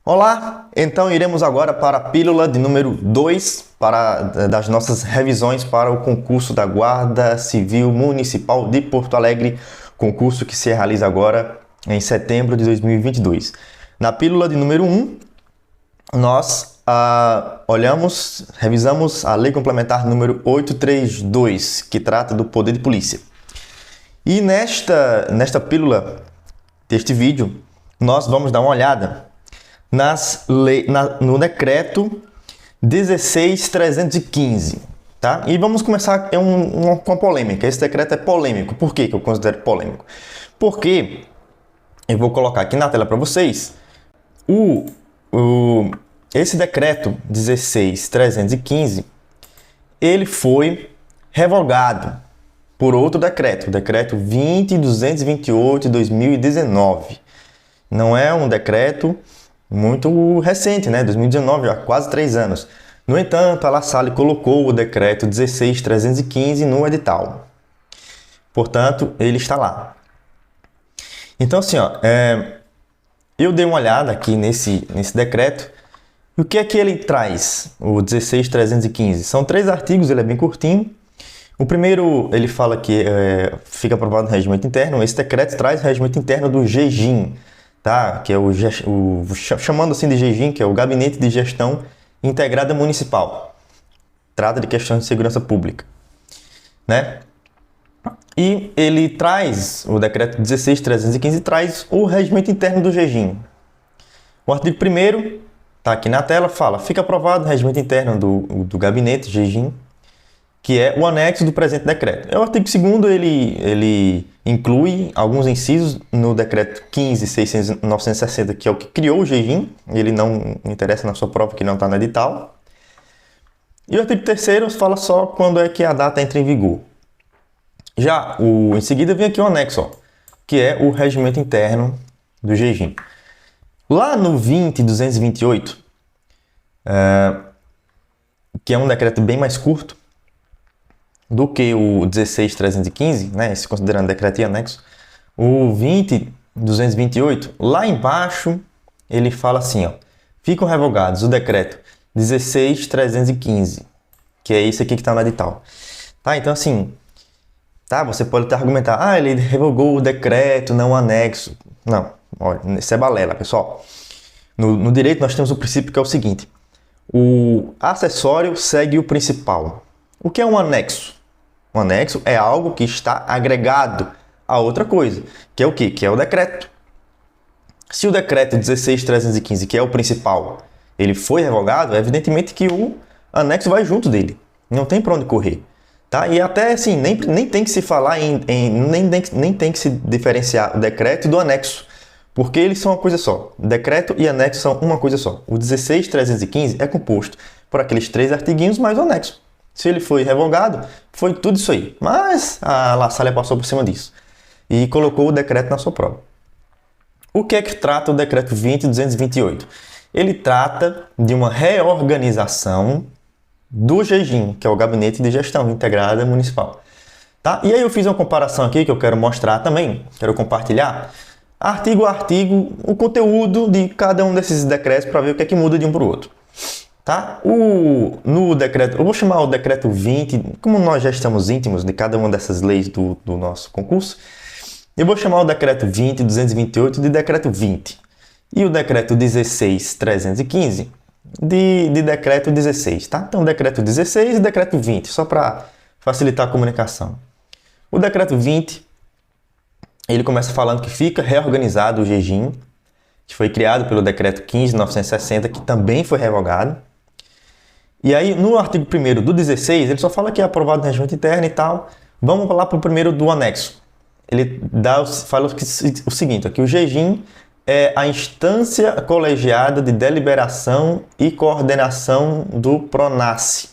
Olá, então iremos agora para a pílula de número 2 das nossas revisões para o concurso da Guarda Civil Municipal de Porto Alegre, concurso que se realiza agora em setembro de 2022. Na pílula de número 1, nós revisamos a Lei Complementar número 832, que trata do poder de polícia. E nesta pílula deste vídeo, nós vamos dar uma olhada no decreto 16.315, tá? E vamos começar com a polêmica. Esse decreto é polêmico. Por que eu considero polêmico? Porque eu vou colocar aqui na tela para vocês esse decreto 16.315, ele foi revogado por outro decreto, o decreto 20.228 de 2019. Não é um decreto muito recente, né? 2019, há quase 3 anos. No entanto, a La Salle colocou o decreto 16.315 no edital. Portanto, ele está lá. Então, assim, eu dei uma olhada aqui nesse decreto. E o que é que ele traz, o 16.315? São 3 artigos, ele é bem curtinho. O primeiro, ele fala que fica aprovado no regimento interno. Esse decreto traz o regimento interno do GEGIM, tá? Que é chamando assim de GEGIM, que é o Gabinete de Gestão Integrada Municipal. Trata de questões de segurança pública, né? E ele traz, o decreto 16.315 traz o regimento interno do GEGIM. O artigo 1º, tá aqui na tela, fala: fica aprovado o regimento interno do Gabinete GEGIM, que é o anexo do presente decreto. O artigo 2º, ele inclui alguns incisos no decreto 15.660, que é o que criou o GEGIM. Ele não interessa na sua prova, que não está no edital. E o artigo 3º fala só quando é que a data entra em vigor. Em seguida vem aqui o anexo, que é o regimento interno do GEGIM. Lá no 20.228, que é um decreto bem mais curto do que o 16.315, né, se considerando decreto e anexo, o 20.228, lá embaixo, ele fala assim, ficam revogados o decreto 16.315, que é esse aqui que está no edital. Tá, então assim, tá, você pode até argumentar, ele revogou o decreto, não o anexo. Não, olha, isso é balela, pessoal. No direito nós temos o princípio que é o seguinte: o acessório segue o principal. O que é um anexo? Um anexo é algo que está agregado a outra coisa, que é o quê? Que é o decreto. Se o decreto 16.315, que é o principal, ele foi revogado, é evidentemente que o anexo vai junto dele. Não tem para onde correr. Tá? E até assim, nem tem que se falar nem tem que se diferenciar o decreto do anexo, porque eles são uma coisa só. Decreto e anexo são uma coisa só. O 16.315 é composto por aqueles 3 artiguinhos mais o anexo. Se ele foi revogado, foi tudo isso aí. Mas a La Salle passou por cima disso e colocou o decreto na sua prova. O que é que trata o decreto 20.228? Ele trata de uma reorganização do GEGIM, que é o Gabinete de Gestão Integrada Municipal. Tá? E aí eu fiz uma comparação aqui que eu quero mostrar também, quero compartilhar, artigo a artigo, o conteúdo de cada um desses decretos para ver o que é que muda de um para o outro. Tá? No decreto, eu vou chamar o decreto 20, como nós já estamos íntimos de cada uma dessas leis do nosso concurso, eu vou chamar o decreto 20.228 de decreto 20 e o decreto 16.315 de decreto 16, tá? Então, decreto 16 e decreto 20, só para facilitar a comunicação. O decreto 20, ele começa falando que fica reorganizado o GEGIM, que foi criado pelo decreto 15.960, que também foi revogado. E aí, no artigo 1º do 16, ele só fala que é aprovado no regimento interno e tal. Vamos lá para o primeiro do anexo. Ele fala o seguinte, que o GEGIM é a instância colegiada de deliberação e coordenação do PRONACE.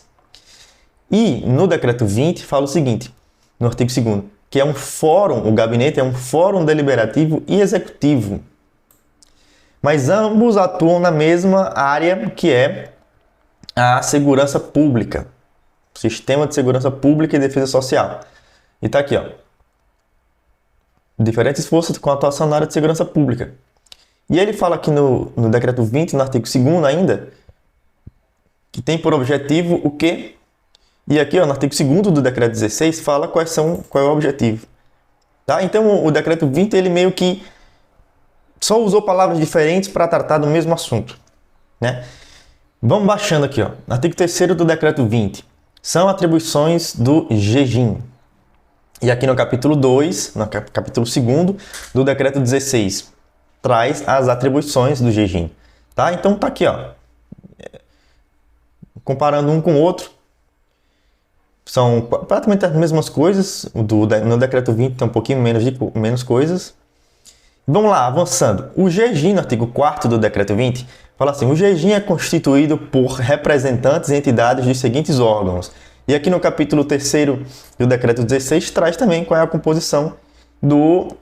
E no decreto 20 fala o seguinte, no artigo 2º, que é um fórum, o gabinete é um fórum deliberativo e executivo. Mas ambos atuam na mesma área, que é a segurança pública, sistema de segurança pública e defesa social. E está aqui, diferentes forças com atuação na área de segurança pública. E ele fala aqui no decreto 20, no artigo 2º ainda, que tem por objetivo o quê? E aqui, ó, no artigo 2º do decreto 16, fala qual é o objetivo. Tá? Então, o decreto 20, ele meio que só usou palavras diferentes para tratar do mesmo assunto, né? Vamos baixando aqui, ó. Artigo 3º do decreto 20. São atribuições do GEGIM. E aqui no capítulo 2, no capítulo 2º do decreto 16, traz as atribuições do GEGIM. Tá? Então tá aqui, ó. Comparando um com o outro, são praticamente as mesmas coisas. No decreto 20 tem um pouquinho menos coisas. Vamos lá, avançando. O GEGIM, no artigo 4º do decreto 20, fala assim: o GEGIM é constituído por representantes e entidades dos seguintes órgãos. E aqui no capítulo 3º do decreto 16 traz também qual é a composição do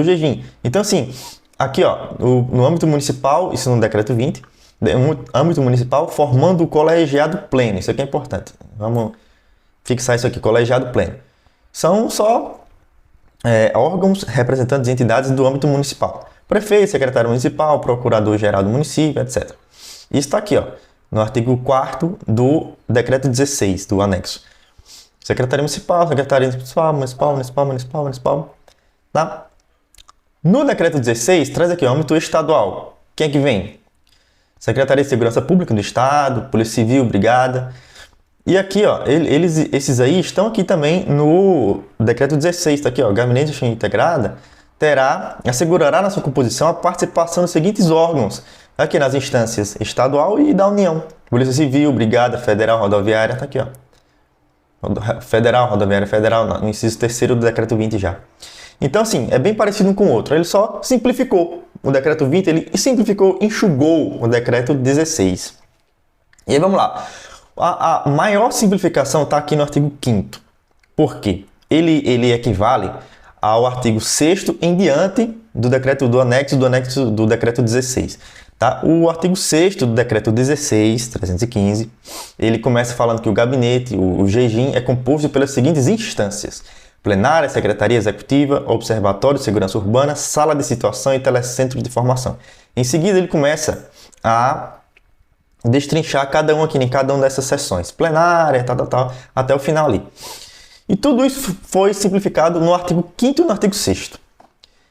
GEGIM. Então, assim, aqui, ó, no âmbito municipal, isso no decreto 20, no âmbito municipal, formando o colegiado pleno. Isso aqui é importante. Vamos fixar isso aqui, colegiado pleno. São só órgãos, representantes e entidades do âmbito municipal. Prefeito, secretário municipal, procurador-geral do município, etc. Isso está aqui, ó, no artigo 4º do decreto 16, do anexo. Secretaria municipal, municipal, tá? No decreto 16, traz aqui o âmbito estadual. Quem é que vem? Secretaria de Segurança Pública do Estado, Polícia Civil, Brigada. E aqui, ó, esses aí estão aqui também no decreto 16, tá aqui, ó, Gabinete de Gestão Integrada assegurará na sua composição a participação dos seguintes órgãos, aqui nas instâncias estadual e da União. Polícia Civil, Brigada, Federal, Rodoviária, tá aqui, ó. Federal, Rodoviária Federal, no inciso 3º do decreto 20 já. Então, assim, é bem parecido um com o outro. Ele só simplificou o decreto 20, ele simplificou, enxugou o decreto 16. E aí, vamos lá. A maior simplificação está aqui no artigo 5º. Por quê? Ele equivale ao artigo 6º em diante do decreto do anexo do decreto 16. Tá? O artigo 6º do decreto 16, 315, ele começa falando que o gabinete, o GEGIM, é composto pelas seguintes instâncias: plenária, secretaria executiva, observatório de segurança urbana, sala de situação e telecentro de informação. Em seguida, ele começa a destrinchar cada um aqui em cada uma dessas sessões, plenária, tal, até o final ali. E tudo isso foi simplificado no artigo 5º e no artigo 6º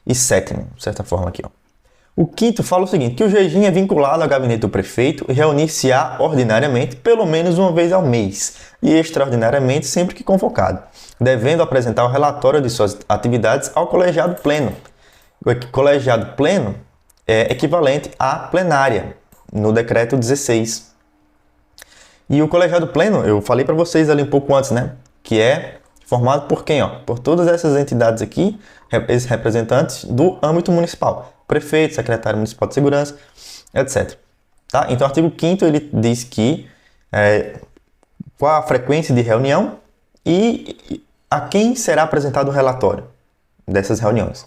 e 7º, de certa forma aqui, ó. O 5º fala o seguinte, que o GEGIM é vinculado ao gabinete do prefeito e reunir-se-á ordinariamente pelo menos uma vez ao mês e extraordinariamente sempre que convocado, devendo apresentar o relatório de suas atividades ao colegiado pleno. O colegiado pleno é equivalente à plenária, no decreto 16. E o colegiado pleno, eu falei para vocês ali um pouco antes, né? Que é formado por quem? Ó? Por todas essas entidades aqui, esses representantes do âmbito municipal. Prefeito, secretário municipal de segurança, etc. Tá? Então, o artigo 5º ele diz que qual a frequência de reunião e a quem será apresentado o relatório dessas reuniões.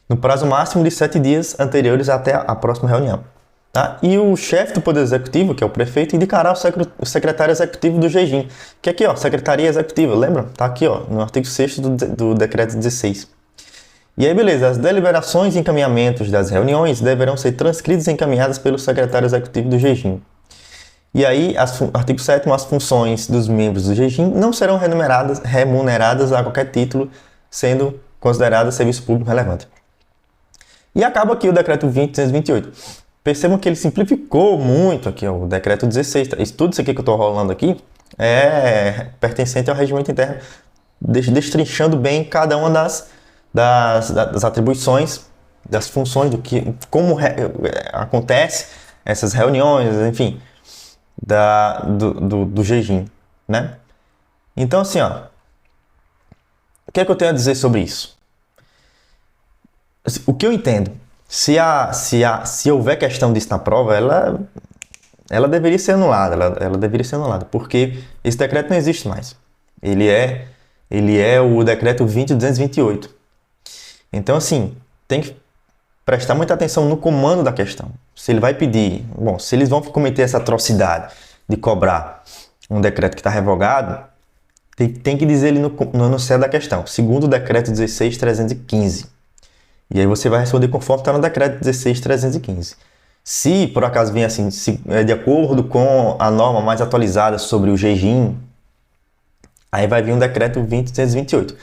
No prazo máximo de 7 dias anteriores até a próxima reunião. Tá? E o chefe do Poder Executivo, que é o prefeito, indicará o secretário executivo do GEGIM, que é aqui, ó, Secretaria Executiva, lembra? Tá aqui, ó, no artigo 6º do decreto 16. E aí, beleza, as deliberações e encaminhamentos das reuniões deverão ser transcritas e encaminhadas pelo secretário executivo do GEGIM. E aí, artigo 7º, as funções dos membros do GEGIM não serão remuneradas a qualquer título, sendo consideradas serviço público relevante. E acaba aqui o decreto 20.228. Percebam que ele simplificou muito aqui, ó, o decreto 16. Tudo isso aqui que eu estou rolando aqui é pertencente ao regimento interno, destrinchando bem cada uma das atribuições, das funções, como acontece essas reuniões, enfim, do GEGIM, né? Então, assim, ó, o que é que eu tenho a dizer sobre isso? O que eu entendo, se houver questão disso na prova, ela deveria ser anulada, ela deveria ser anulada, porque esse decreto não existe mais. Ele é o decreto 20.228. Então, assim, tem que prestar muita atenção no comando da questão. Se ele vai pedir, se eles vão cometer essa atrocidade de cobrar um decreto que está revogado, tem que dizer ele no enunciado da questão, segundo o decreto 16.315. E aí você vai responder conforme está no decreto 16.315. Se por acaso vem assim, de acordo com a norma mais atualizada sobre o jejum, aí vai vir um decreto 20.228.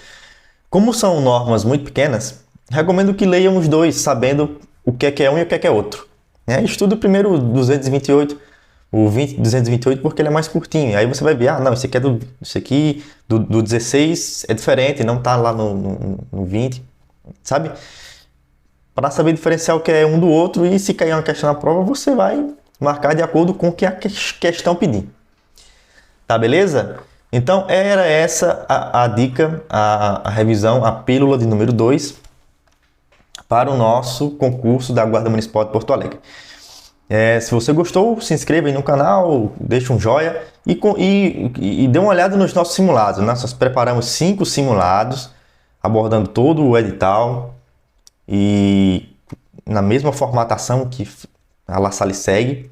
Como são normas muito pequenas, recomendo que leiam os dois, sabendo o que é um e o que é outro. Estuda primeiro o 228, o 20.228, porque ele é mais curtinho. Aí você vai ver, não, esse aqui do 16 é diferente, não está lá no 20, sabe? Para saber diferenciar o que é um do outro, e se cair uma questão na prova, você vai marcar de acordo com o que a questão pedir. Tá, beleza? Então, era essa a dica, a revisão, a pílula de número 2 para o nosso concurso da Guarda Municipal de Porto Alegre. Se você gostou, se inscreva aí no canal, deixa um joinha e dê uma olhada nos nossos simulados. Nós preparamos 5 simulados, abordando todo o edital e na mesma formatação que a La Salle segue.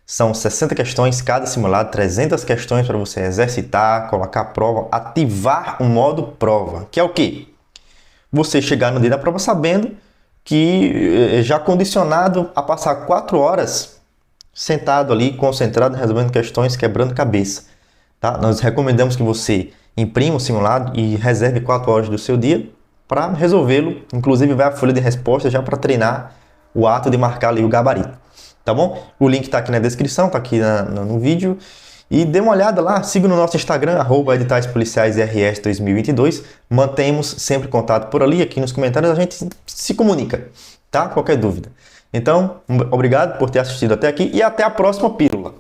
São 60 questões cada simulado, 300 questões para você exercitar, colocar a prova, ativar o modo prova, que é o quê? Você chegar no dia da prova sabendo que já condicionado a passar 4 horas sentado ali, concentrado, resolvendo questões, quebrando cabeça. Tá? Nós recomendamos que você imprima o simulado e reserve 4 horas do seu dia para resolvê-lo. Inclusive vai a folha de resposta já para treinar o ato de marcar ali o gabarito. Tá bom? O link está aqui na descrição, está aqui no vídeo. E dê uma olhada lá, siga no nosso Instagram, @editaispoliciaisrs2022. Mantemos sempre contato por ali, aqui nos comentários a gente se comunica, tá? Qualquer dúvida. Então, obrigado por ter assistido até aqui e até a próxima pílula.